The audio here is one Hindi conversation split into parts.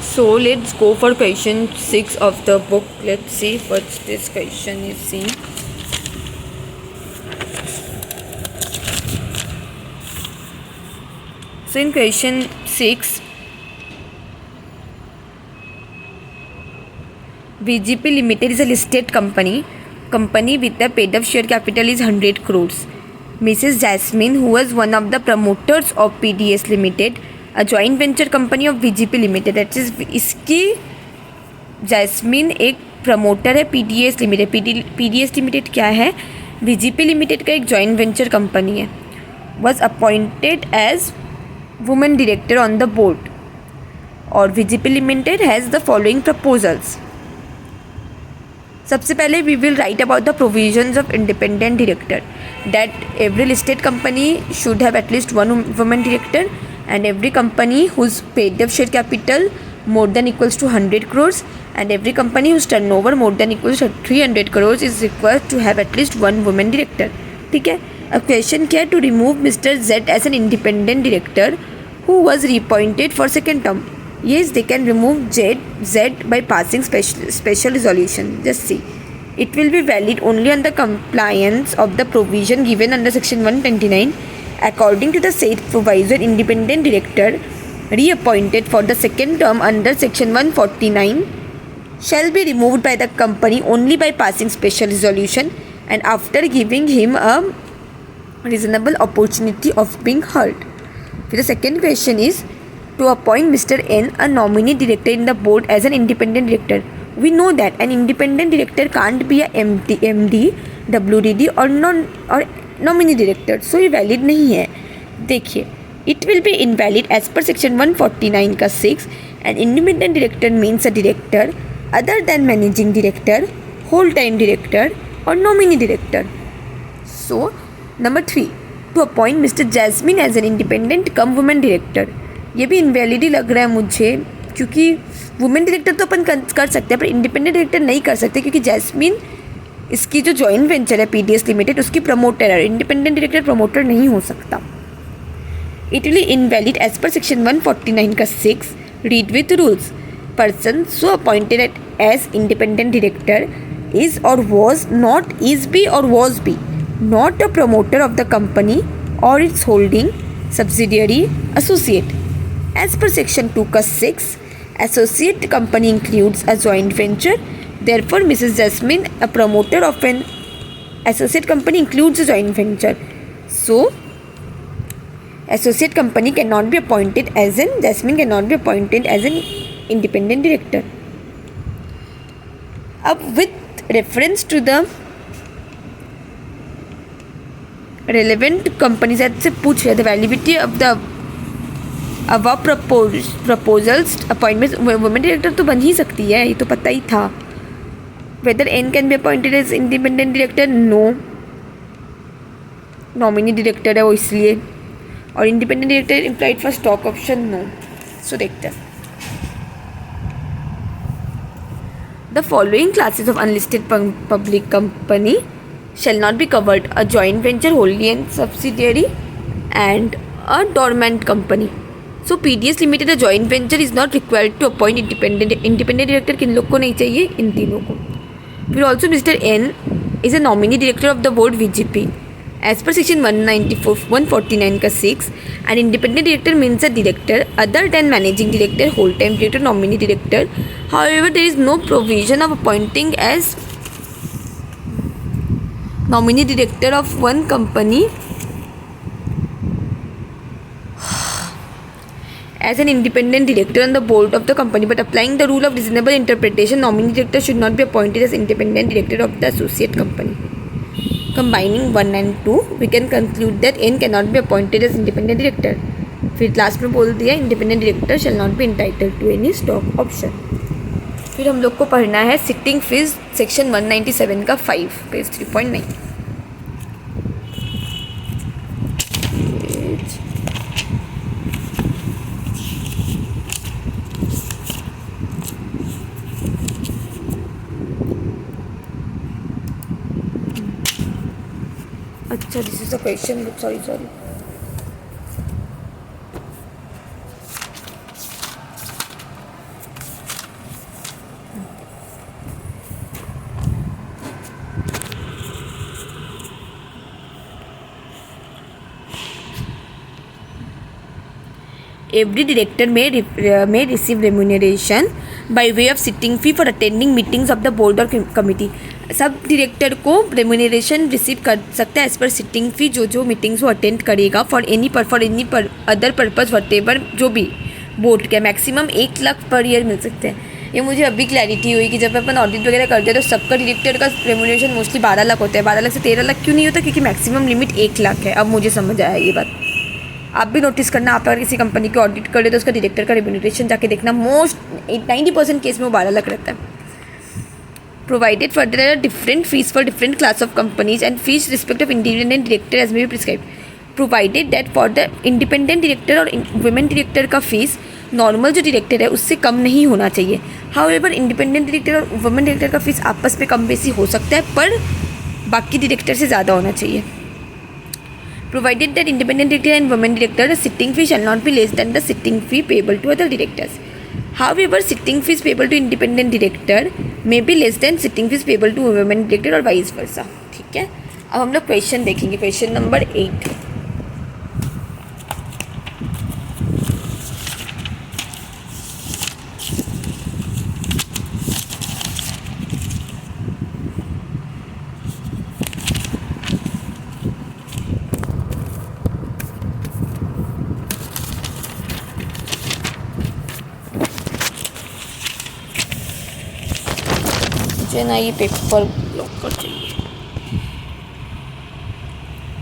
So let's go for question 6 of the book. Let's see what this question is saying. So in question 6, VGP Limited is a listed company with the paid up share capital is 100 crores. Mrs. Jasmine, who was one of the promoters of PDS Limited, a joint venture company of VGP Limited, that is इसकी जैस्मिन एक प्रमोटर है PDS लिमिटेड. PDS लिमिटेड क्या है? VGP लिमिटेड का एक जॉइंट वेंचर कंपनी है. Was appointed as women director on the board. और VGP limited has the following proposals. सबसे पहले we will write about the provisions of independent director. That every listed company should have at least one women director and every company whose paid up share capital more than equals to 100 crores and every company whose turnover more than equals to 300 crores is required to have at least one woman director. ठीक है. अब क्वेश्चन क्या है? To remove mister Z as an independent director who was reappointed for second term. Yes, they can remove Z by passing special resolution. Just see. It will be valid only on the compliance of the provision given under section 129. According to the said proviso, independent director reappointed for the second term under section 149 shall be removed by the company only by passing special resolution and after giving him a reasonable opportunity of being heard. The second question is to appoint Mr. N a nominee director in the board as an independent director. We know that an independent director can't be a MD, WDD or nominee director. So ये वैलिड नहीं है. देखिए, it will be invalid as per section 149 का 6. And independent director means a director other than managing director, whole time director और nominee director. So number 3, to appoint mister Jasmine as an independent cum women director. ये भी इनवैलिड ही लग रहा है मुझे, क्योंकि वुमेन डायरेक्टर तो अपन कर सकते हैं पर इंडिपेंडेंट डायरेक्टर नहीं कर सकते, क्योंकि जैस्मिन इसकी जो जॉइंट वेंचर है PDS लिमिटेड उसकी प्रमोटर है. इंडिपेंडेंट डायरेक्टर प्रमोटर नहीं हो सकता. It will invalid as per section 149 का 6. Read with rules. Person so appointed as independent director is और वॉज नॉट, इज बी और was be not a promoter of the company और its holding subsidiary associate. As per section 2 का 6, associate company includes a joint venture. Therefore, Mrs. Jasmine, a promoter of an associate company, includes a joint venture. So, associate company cannot be appointed as an, Jasmine cannot be appointed as an independent director. Up with reference to the relevant companies, से पूछ रहे the validity of the above proposals appointments. Women director तो बन ही सकती है, ये तो पता ही था. Whether N can be appointed as independent director? No. Nominee director है वो इसलिए. और independent director implied for stock option? No. So देखते हैं. The following classes of unlisted public company shall not be covered: a joint venture, wholly owned subsidiary and a dormant company. So PDS Limited, a joint venture, is not required to appoint independent director. किन लोग को नहीं चाहिए? इन तीनों को. फिर also Mr. N is a nominee director of the board VGP. As per section 149 का 6, an independent director means a director other than managing director, whole time director, nominee director. However, there is no provision of appointing as nominee director of one company as an independent director on the board of the company, but applying the rule of reasonable interpretation, nominee director should not be appointed as independent director of the associate company. Combining 1 and 2, we can conclude that N cannot be appointed as independent director. फिर लास्ट में बोल दिया independent director shall not be entitled to any stock option. फिर हम लोग को पढ़ना है सिटिंग फीस सेक्शन 197 का 5, पेज 3.9. अच्छा, this is a question book. Sorry. Every director may receive remuneration by way of sitting fee for attending meetings of the board or committee. सब डायरेक्टर को रेम्यूनरेशन रिसीव कर सकता है एज पर सिटिंग फी, जो मीटिंग्स वो अटेंड करेगा for any other purpose whatever, जो भी बोर्ड के मैक्सिमम 1 लाख पर ईयर मिल सकते हैं. ये मुझे अभी क्लैरिटी हुई कि जब अपन ऑडिट वगैरह करते हैं तो सबका डायरेक्टर का रेम्यूनरेशन मोस्टली 12 लाख होता है. 12 लाख से 13 लाख क्यों नहीं होता? क्योंकि मैक्सिमम लिमिट 1 लाख है. अब मुझे समझ आया ये बात. आप भी नोटिस करना, आप अगर किसी कंपनी की ऑडिट कर रहे तो उसका डायरेक्टर का रेम्यूनरेशन जाके देखना, मोस्ट 90% केस में वो 12 लाख रहता है. Provided further are different fees for different class of companies and fees respect of independent director as may be prescribe. Provided that for the independent director और वुमेन डायरेक्टर का फीस नॉर्मल जो डायरेक्टर है उससे कम नहीं होना चाहिए. हाउएवर इंडिपेंडेंट डायरेक्टर और वुमेन डायरेक्टर का फीस आपस में कम बेसी हो सकता है, पर बाकी डायरेक्टर से ज़्यादा होना चाहिए. Provided that independent director and women director, the sitting fee shall not be less than the sitting fee payable to other directors. However, sitting fees payable to independent director may be less than sitting fees payable to women director or vice versa. ठीक है. अब हम लोग क्वेश्चन देखेंगे. Question number 8. ना ये पेपर ब्लॉक कर चाहिए.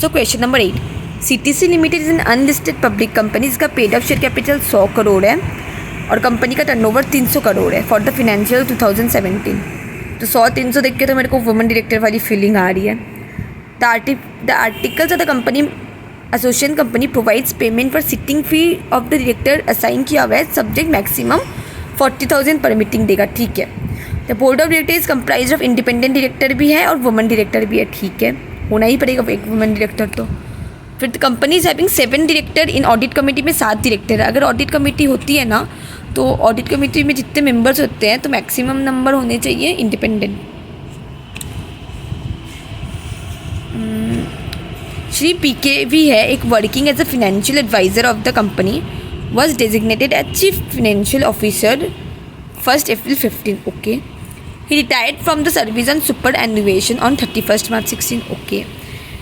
So question number 8. CTC limited is an unlisted public company. इसका paid up share capital 100 crore है और कंपनी का टर्नओवर 300 करोड़ है फॉर द फाइनेंशियल 2017. तो 100-300 देख के तो मेरे को वुमेन डायरेक्टर वाली फीलिंग आ रही है. The articles of the company association company provides payment for sitting fee of the director assign किया हुआ है, सब्जेक्ट मैक्सिमम 40,000 पर मीटिंग देगा. ठीक है. The board of director is comprise of independent director भी है और वुमेन डायरेक्टर भी है. ठीक है, होना ही पड़ेगा एक वुमेन डायरेक्टर. तो फिर company is having 7 director. In audit committee में 7 डायरेक्टर है. अगर ऑडिट कमेटी होती है ना तो ऑडिट कमेटी में जितने मेंबर्स होते हैं तो मैक्सिमम नंबर होने चाहिए इंडिपेंडेंट. श्री PKV है एक working as a financial advisor of the company, was designated as chief financial officer 1st April 15. Okay. He retired from the service on superannuation on 31st March 16. Okay.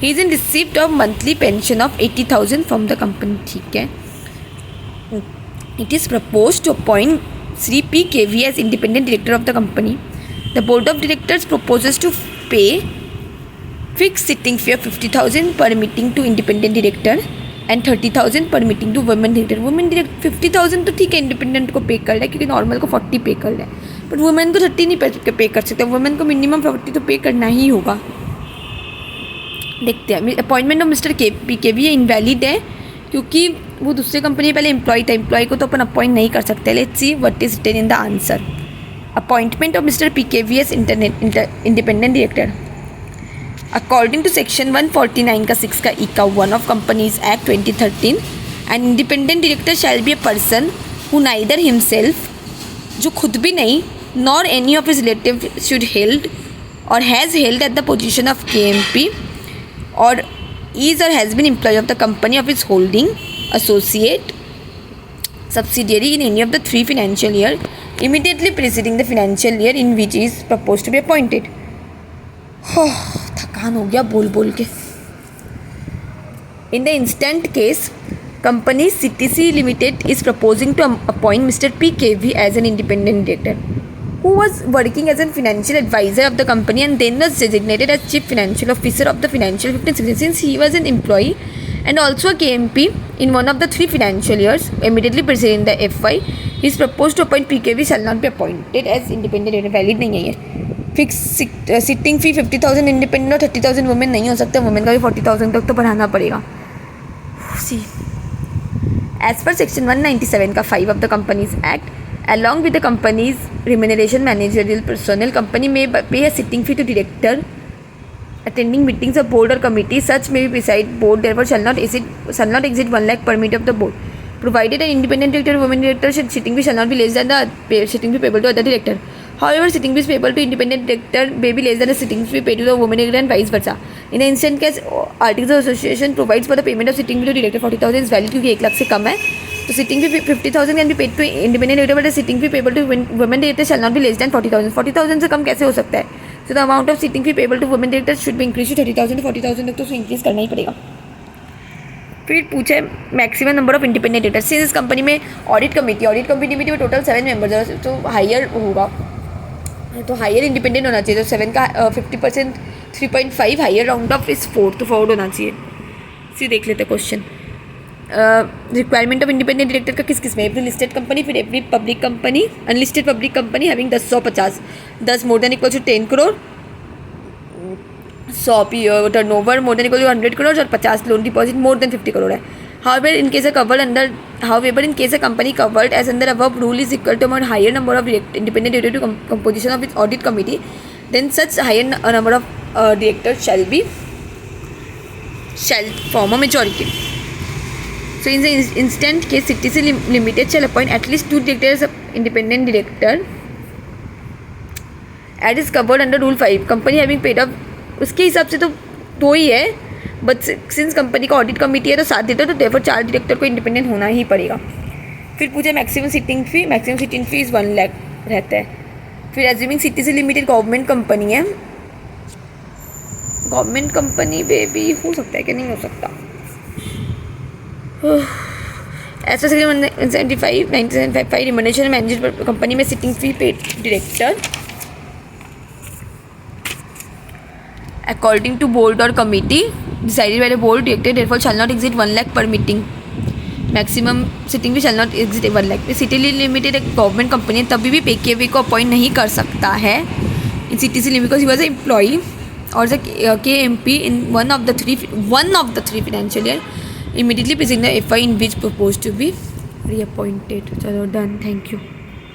He is in receipt of monthly pension of 80,000 from the company. ठीक है. It is proposed to appoint Sri PKV as independent director of the company. The board of directors proposes to pay fixed sitting fee of 50,000 per meeting to independent director and 30,000 पर meeting to women director. Women director 50,000 तो ठीक है इंडिपेंडेंट को पे कर रहा है, क्योंकि नॉर्मल को 40 पे कर रहा है, बट वुमेन को 30 नहीं पे कर सकते. वुमेन को मिनिमम 40 तो पे करना ही होगा. देखते हैं. अपॉइंटमेंट ऑफ मिस्टर PKV ये इनवैलिड है क्योंकि वो दूसरे कंपनी में पहले एम्प्लॉय था. एम्प्लॉय को तो अपन अपॉइंट नहीं कर सकते. Let's see what is written in the answer. Appointment of mister PKV as independent director. According to section 149 का 6 का E का 1 of Companies Act 2013, an independent director shall be a person who neither himself, जो खुद भी नहीं, nor any of his relatives should held or has held at the position of KMP or is or has been employee of the company of his holding, associate, subsidiary in any of the 3 financial year immediately preceding the financial year in which he is proposed to be appointed. थकान हो गया बोल बोल के. In the instant case company CTC limited is proposing to appoint mister PKV as an independent director who was working as a financial advisor of the company and then was designated as chief financial officer of the financial 15-16. Since he was an employee and also a KMP in one of the 3 financial years immediately preceding the FY, he is proposed to appoint PKV shall not be appointed as independent director. Valid नहीं है ये. फिक्स सिटिंग फी 50,000 इंडिपेंडेंट और 30,000 वुमेन नहीं हो सकता. वुमेन का भी 40,000 तक तो बढ़ाना पड़ेगा. सी एज पर सेक्शन 197 का 5 of the companies act, along with the company's remuneration managerial personnel, company may pay a sitting fee to director attending meetings of board or committee. Such may be beside board, therefore shall not exceed 1 lakh per meeting of the board. Provided an independent director or women director, sitting fee shall not be less than the sitting fee payable to other director. However, sitting fees payable to independent director may be less than a sitting fee paid to the women director and vice versa. In the instant case, Articles of Association provides for the payment of sitting fee to director 40,000 is valid क्योंकि 1 लाख से कम है. तो sitting fee 50,000 can be paid to independent director, but sitting fee payable to women director shall not be less than 40,000. 40,000 से कम कैसे हो सकता है? So the amount of sitting fee payable to women director should be increase to 30,000 to 40,000 तक, तो उसे इंक्रीज करना ही पड़ेगा. फिर पूछा है maximum number of independent director. Since इस कंपनी में ऑडिट कमेटी में टोटल 7 मेंबर्स, तो हायर होगा, तो हायर इंडिपेंडेंट होना चाहिए. तो 7 का 50% 3.5, हायर राउंड ऑफ इज 4, तो 4 होना चाहिए. सी देख लेते question. Requirement of independent director का किस किस में? एवरी लिस्टेड कंपनी, फिर every public company, unlisted public company having 10 10 more than equal to 10 crore, 100 turnover more than equal to 100 crore, और 50 loan deposit more than 50 crore है. However, in case a company covered as under above rule is equal to a higher number of independent directors to composition of its audit committee, then such higher number of directors shall form a majority. So, in the instant case, CTC Limited shall appoint at least 2 directors of independent director as is covered under Rule 5. Company having paid up, उसके हिसाब से तो 2 ही है, बट सिंस कंपनी का ऑडिट कमेटी है तो 7 डायरेक्टर, तो डेफर 4 डायरेक्टर को इंडिपेंडेंट होना ही पड़ेगा. फिर पूछे maximum sitting fee is 1 lakh रहता है. फिर assuming CTC limited government company है, गवर्नमेंट कंपनी पे भी हो सकता है कि नहीं हो सकता. ऐसा 1975 रिमोनेशन मैनेजर कंपनी में sitting fee paid director according to board or committee decided by the board director, therefore shall not exceed 1 lakh per meeting. Maximum sitting fee shall not exceed 1 lakh. CTC limited एक गवर्नमेंट कंपनी है, तभी भी PKV को अपॉइंट नहीं कर सकता है इन CTC limited, because he was a employee और the KMP in one of the three financial year immediately preceding the FY in which proposed to be reappointed. चलो डन, थैंक यू.